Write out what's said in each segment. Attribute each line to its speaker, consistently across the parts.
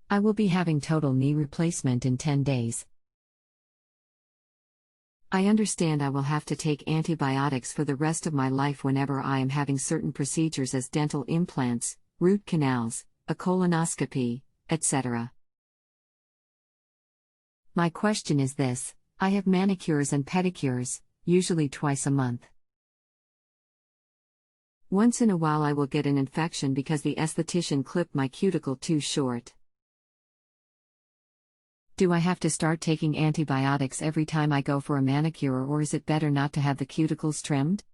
Speaker 1: I will be having total knee replacement in 10 days. I understand I will have to take antibiotics for the rest of my life whenever I am having certain procedures as dental implants, root canals, a colonoscopy, etc. My question is this: I have manicures and pedicures, usually twice a month. Once in a while I will get an infection because the esthetician clipped my cuticle too short. Do I have to start taking antibiotics every time I go for a manicure, or is it better not to have the cuticles trimmed?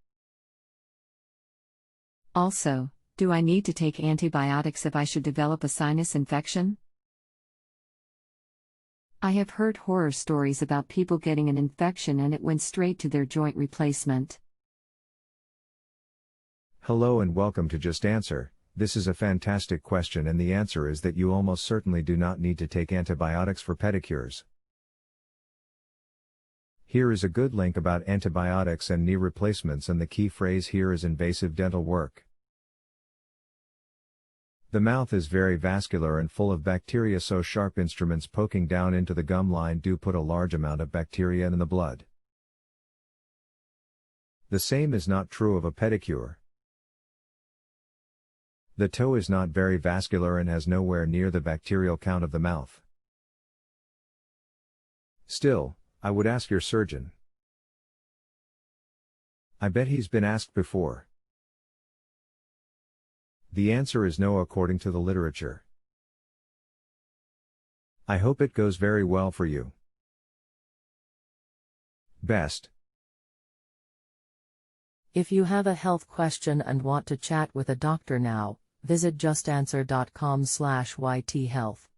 Speaker 1: Also, do I need to take antibiotics if I should develop a sinus infection? I have heard horror stories about people getting an infection and it went straight to their joint replacement.
Speaker 2: Hello and welcome to Just Answer. This is a fantastic question, and the answer is that you almost certainly do not need to take antibiotics for pedicures. Here is a good link about antibiotics and knee replacements, and the key phrase here is invasive dental work. The mouth is very vascular and full of bacteria, so sharp instruments poking down into the gum line do put a large amount of bacteria in the blood. The same is not true of a pedicure. The toe is not very vascular and has nowhere near the bacterial count of the mouth. Still, I would ask your surgeon. I bet he's been asked before. The answer is no according to the literature. I hope it goes very well for you. Best.
Speaker 3: If you have a health question and want to chat with a doctor now, visit justanswer.com/ythealth.